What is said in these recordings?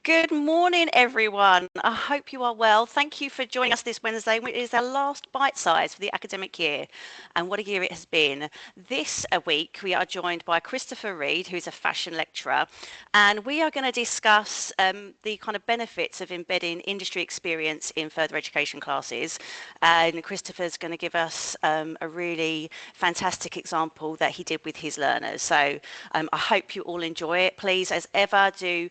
Good morning, everyone. I hope you are well. Thank you for joining us this Wednesday. It is our last bite size for the academic year, and what a year it has been. This week, we are joined by Christopher Reid, who's a fashion lecturer, and we are going to discuss the kind of benefits of embedding industry experience in further education classes. And Christopher's going to give us a really fantastic example that he did with his learners. So I hope you all enjoy it. Please, as ever, do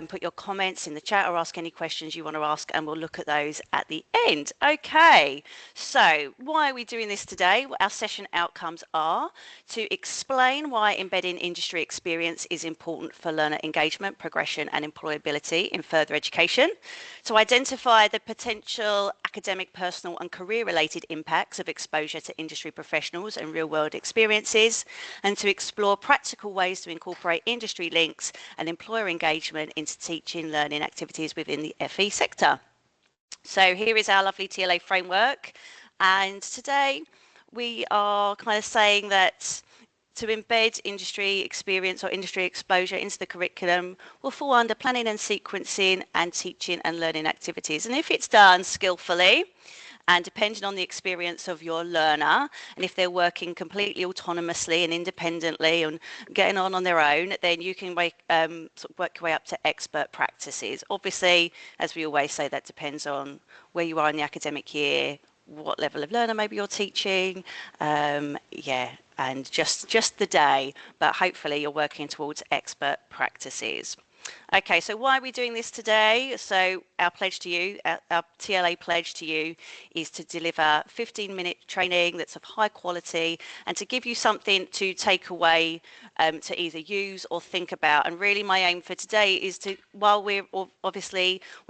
put your comments in the chat or ask any questions you want to ask, and we'll look at those at the end. Okay, so why are we doing this today? Our session outcomes are to explain why embedding industry experience is important for learner engagement, progression, and employability in further education, to identify the potential academic, personal, and career-related impacts of exposure to industry professionals and real-world experiences, and to explore practical ways to incorporate industry links and employer engagement into teaching learning activities within the FE sector. So here is our lovely TLA framework, and today we are kind of saying that to embed industry experience or industry exposure into the curriculum will fall under planning and sequencing and teaching and learning activities. And if it's done skillfully, and depending on the experience of your learner, and if they're working completely autonomously and independently and getting on their own, then you can sort of work your way up to expert practices. Obviously, as we always say, that depends on where you are in the academic year, what level of learner maybe you're teaching, and just the day, but hopefully you're working towards expert practices. Okay, so why are we doing this today? So our pledge to you, our TLA pledge to you, is to deliver 15-minute training that's of high quality and to give you something to take away to either use or think about. And really my aim for today is to, while we're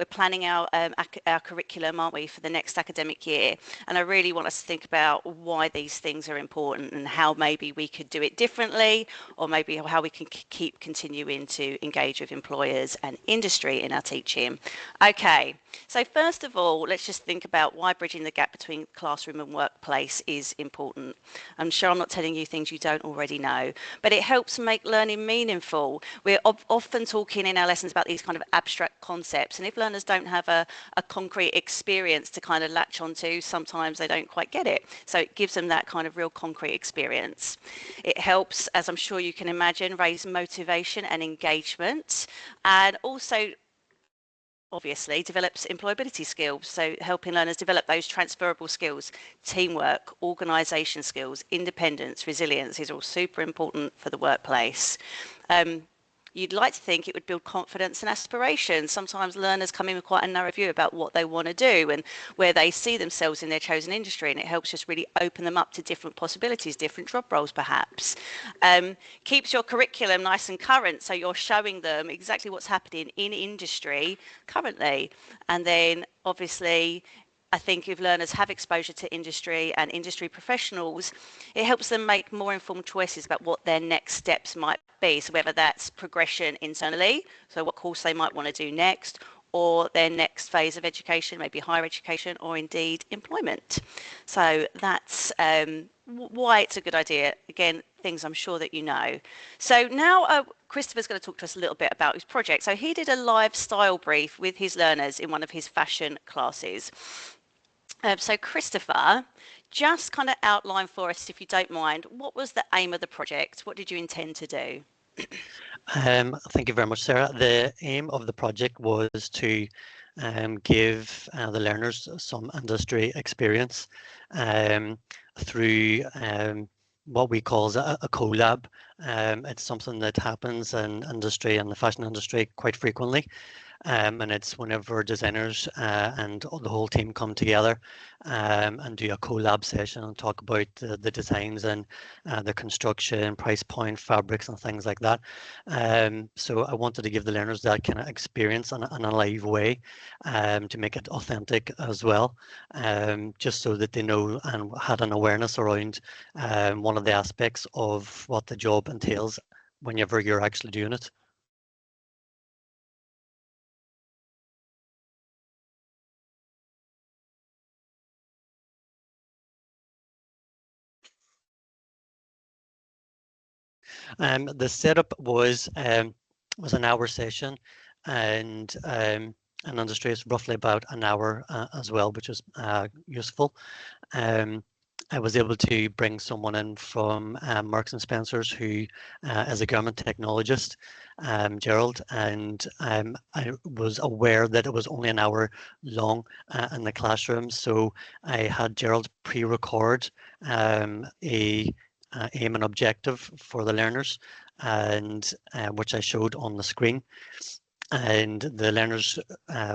planning our curriculum, aren't we, for the next academic year, and I really want us to think about why these things are important and how maybe we could do it differently, or maybe how we can keep continuing to engage with employers and industry in our teaching. Okay, so first of all, let's just think about why bridging the gap between classroom and workplace is important. I'm sure I'm not telling you things you don't already know, but it helps make learning meaningful. We're often talking in our lessons about these kind of abstract concepts, and if learners don't have a concrete experience to kind of latch onto, sometimes they don't quite get it. So it gives them that kind of real concrete experience. It helps, as I'm sure you can imagine, raise motivation and engagement, and also obviously develops employability skills, so helping learners develop those transferable skills, teamwork, organisation skills, independence, resilience. These are all super important for the workplace. You'd like to think it would build confidence and aspiration. Sometimes learners come in with quite a narrow view about what they want to do and where they see themselves in their chosen industry, and it helps just really open them up to different possibilities, different job roles perhaps. Keeps your curriculum nice and current, so you're showing them exactly what's happening in industry currently. And then obviously I think if learners have exposure to industry and industry professionals, it helps them make more informed choices about what their next steps might be. So whether that's progression internally, so what course they might want to do next, or their next phase of education, maybe higher education, or indeed employment. So that's why it's a good idea. Again, things I'm sure that you know. So now Christopher's going to talk to us a little bit about his project. So he did a live style brief with his learners in one of his fashion classes. So Christopher, just kind of outline for us, if you don't mind, what was the aim of the project? What did you intend to do? Thank you very much, Sarah. The aim of the project was to give the learners some industry experience through what we call a collab. It's something that happens in industry and the fashion industry quite frequently. And it's whenever designers and the whole team come together and do a collab session and talk about the designs and the construction, price point, fabrics and things like that. So I wanted to give the learners that kind of experience in a live way to make it authentic as well, just so that they know and had an awareness around one of the aspects of what the job entails whenever you're actually doing it. The setup was an hour session, and in industry it's roughly about an hour as well, which is useful. Um, I was able to bring someone in from Marks and Spencers who is a garment technologist, Gerald, and I was aware that it was only an hour long in the classroom, so I had Gerald pre-record a aim and objective for the learners, and which I showed on the screen, and the learners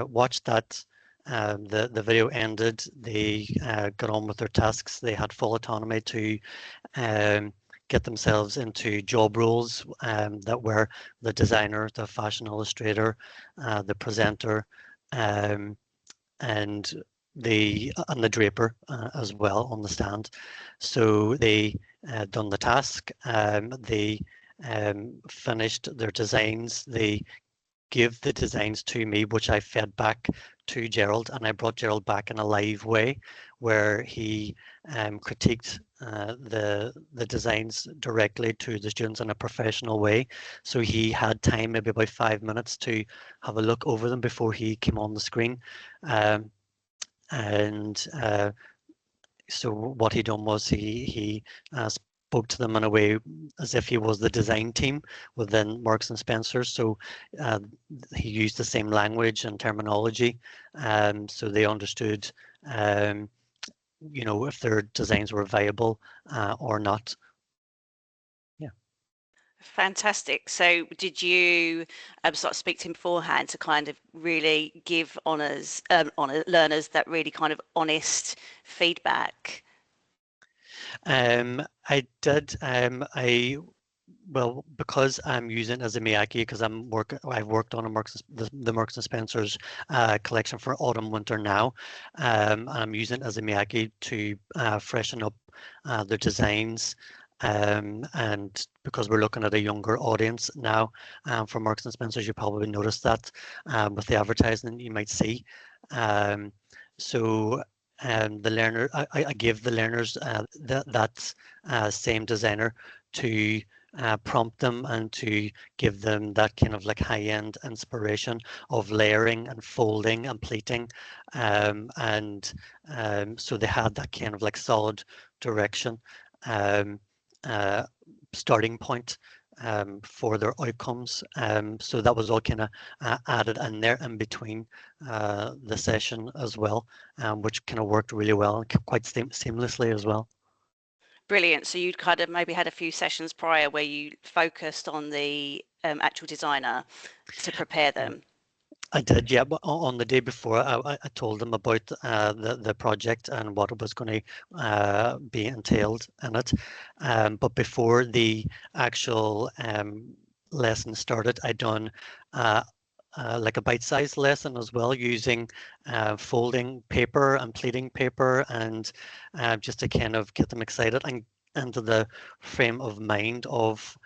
watched that. The video ended. They got on with their tasks. They had full autonomy to um, get themselves into job roles that were the designer, the fashion illustrator, the presenter, um, and the draper as well on the stand. So they done the task. They finished their designs. They give the designs to me, which I fed back to Gerald, and I brought Gerald back in a live way, where he critiqued the designs directly to the students in a professional way. So he had time, maybe about 5 minutes, to have a look over them before he came on the screen. Um, and So what he done was he spoke to them in a way as if he was the design team within Marks and Spencer. So uh, he used the same language and terminology, so they understood, if their designs were viable or not. Yeah. Fantastic. So did you sort of speak to him beforehand to kind of really give learners that really kind of honest feedback? I did. Well, because I'm using it as a Miyake, because I've worked on the Marks and Spencers collection for autumn winter now, and I'm using it as a Miyake to freshen up their designs, and because we're looking at a younger audience now for Marks and Spencers, you probably noticed that with the advertising you might see. Um, so. I give the learners that same designer to prompt them and to give them that kind of like high-end inspiration of layering and folding and pleating, and so they had that kind of like solid direction, um, uh, starting point for their outcomes. So that was all kind of added in there in between the session as well, which kind of worked really well and quite seamlessly as well. Brilliant. So you'd kind of maybe had a few sessions prior where you focused on the actual designer to prepare them. I did, yeah. But on the day before, I told them about the project and what it was going to be entailed in it. But before the actual lesson started, I done like a bite-sized lesson as well, using folding paper and pleating paper, and just to kind of get them excited and into the frame of mind of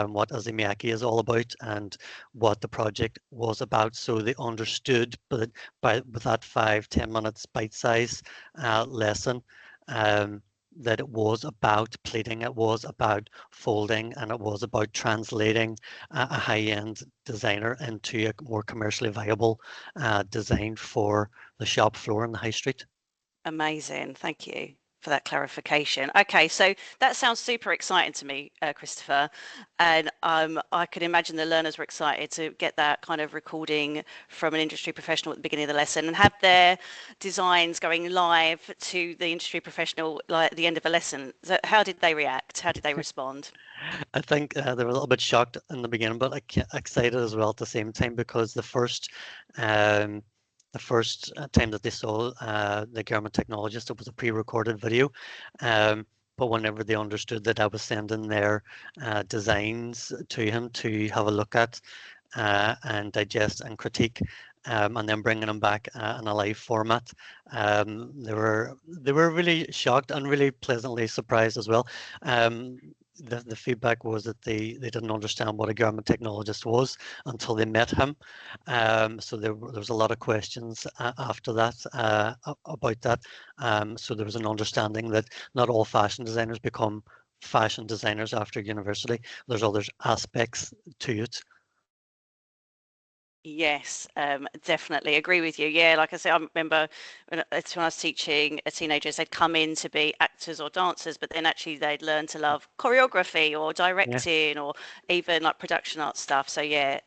what Azimiyaki is all about and what the project was about, so they understood. But with that 5-10 minutes bite-size lesson, um, that it was about pleating, it was about folding, and it was about translating a high-end designer into a more commercially viable design for the shop floor in the high street. Amazing. Thank you for that clarification. Okay, so that sounds super exciting to me, Christopher. And I could imagine the learners were excited to get that kind of recording from an industry professional at the beginning of the lesson and have their designs going live to the industry professional like at the end of a lesson. So how did they react? How did they respond? I think they were a little bit shocked in the beginning, but excited as well at the same time, because um, the first time that they saw the garment technologist, it was a pre-recorded video. Um, but whenever they understood that I was sending their designs to him to have a look at and digest and critique, and then bringing them back in a live format, they were really shocked and really pleasantly surprised as well. Um, the feedback was that they didn't understand what a garment technologist was until they met him. So there was a lot of questions after that about that. So there was an understanding that not all fashion designers become fashion designers after university. There's other aspects to it. Yes, definitely agree with you. Yeah, like I say, I remember when I was teaching teenagers, they'd come in to be actors or dancers, but then actually they'd learn to love choreography or Yeah. directing or even like production art stuff. So yeah,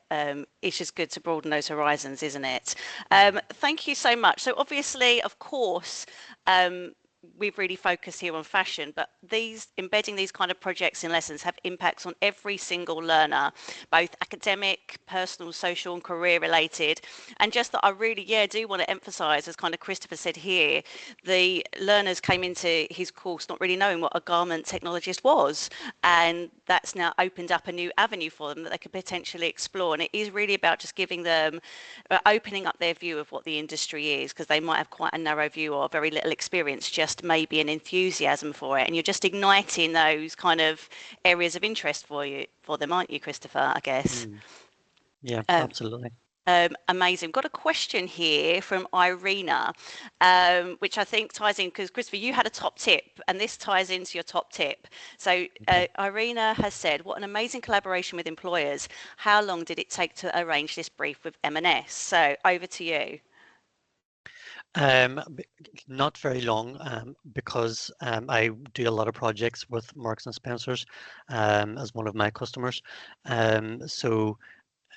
it's just good to broaden those horizons, isn't it? Thank you so much. So obviously, of course, we've really focused here on fashion, but these embedding these kind of projects in lessons have impacts on every single learner, both academic, personal, social, and career related. And just that I really, yeah, do want to emphasize, as kind of Christopher said here, the learners came into his course not really knowing what a garment technologist was. And that's now opened up a new avenue for them that they could potentially explore. And it is really about just giving them, opening up their view of what the industry is, because they might have quite a narrow view or very little experience, just maybe an enthusiasm for it. And you're just igniting those kind of areas of interest for them, aren't you, Christopher? I guess. Mm. Yeah, Um, absolutely. Amazing. Got a question here from Irina, which I think ties in because Christopher, you had a top tip, and this ties into your top tip. So Okay. Irina has said, "What an amazing collaboration with employers. How long did it take to arrange this brief with M&S?" So over to you. B- Not very long, because I do a lot of projects with Marks and Spencers, as one of my customers. So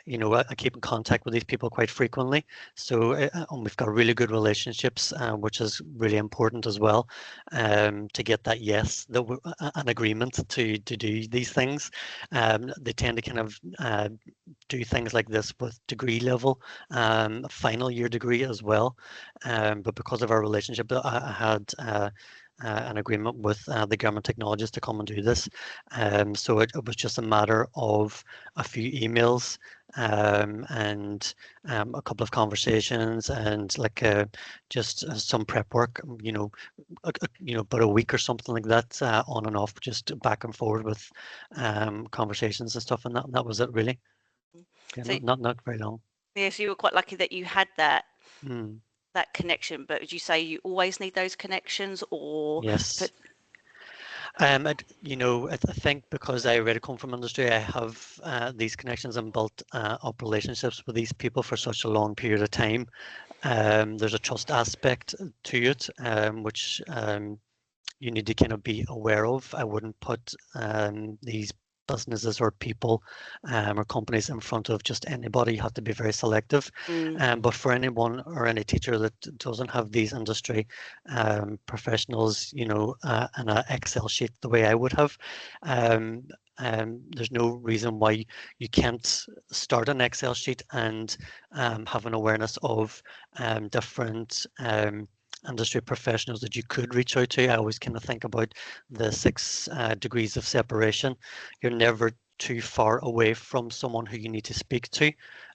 I keep in contact with these people quite frequently. So and we've got really good relationships, which is really important as well, to get that yes, an agreement to do these things. They tend to kind of do things like this with degree level, final year degree as well. But because of our relationship, I had an agreement with the government technologists to come and do this. So it was just a matter of a few emails, and a couple of conversations, and like just some prep work, about a week or something like that, on and off, just back and forward with conversations and stuff, and that was it really. Yeah, So not very long. yes, you were quite lucky that you had that Mm, connection. But would you say you always need those connections, or yes. put? I think because I already come from industry, I have these connections and built up relationships with these people for such a long period of time. There's a trust aspect to it, which you need to kind of be aware of. I wouldn't put these businesses or people, or companies in front of just anybody. You have to be very selective. Mm, But for anyone or any teacher that doesn't have these industry professionals, in an Excel sheet the way I would have, um, there's no reason why you can't start an Excel sheet and have an awareness of different industry professionals that you could reach out to. I always kind of think about the six degrees of separation. You're never too far away from someone who you need to speak to,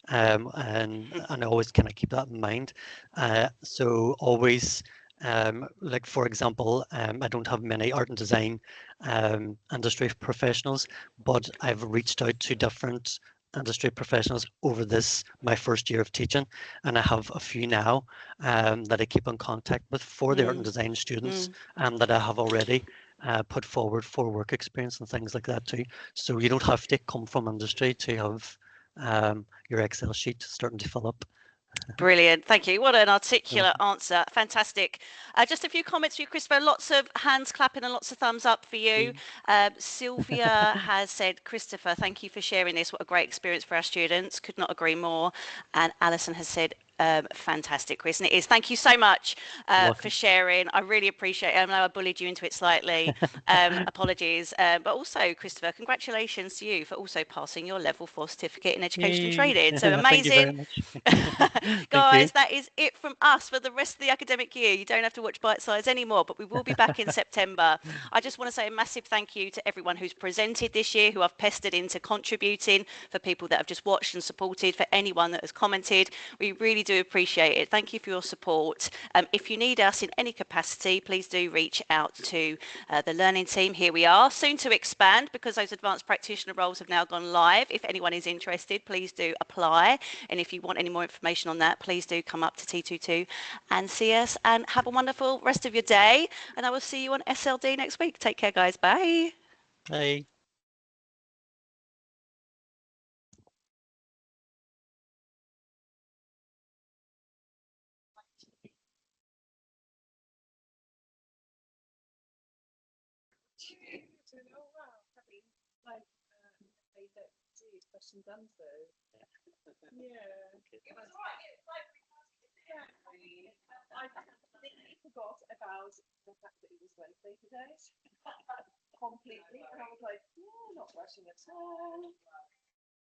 and I always kind of keep that in mind. So always. Like for example, I don't have many art and design industry professionals, but I've reached out to different industry professionals over this my first year of teaching, and I have a few now that I keep in contact with for the art and mm, design students, mm. that I have already put forward for work experience and things like that too. So you don't have to come from industry to have your Excel sheet starting to fill up. Brilliant. Thank you. What an So, articulate answer. Fantastic. Just a few comments for you, Christopher. Lots of hands clapping and lots of thumbs up for you. Sylvia has said, Christopher, thank you for sharing this. What a great experience for our students. Could not agree more. And Alison has said, fantastic, Chris. And it is. Thank you so much you're for welcome. sharing. I really appreciate it. I know I bullied you into it slightly. Apologies. But also, Christopher, congratulations to you for also passing your level 4 certificate in education and Yay. training. So Thank you very amazing. much. Thank you. Guys, that is it from us for the rest of the academic year. You don't have to watch Bite Size anymore, but we will be back in September. I just want to say a massive thank you to everyone who's presented this year, who I've pestered into contributing, for people that have just watched and supported, for anyone that has commented. We really do appreciate it. Thank you for your support. If you need us in any capacity, please do reach out to the learning team. Here we are, soon to expand because those advanced practitioner roles have now gone live. If anyone is interested, please do apply. And if you want any more information on that, please do come up to T22 and see us, and have a wonderful rest of your day. And I will see you on SLD next week. Take care, guys. Bye. Bye. Oh wow, having like they don't do questions answers. Yeah. It was right. It's like exactly. I completely forgot about the fact that it was Wednesday today. Completely, and I was like, yeah, not rushing at all.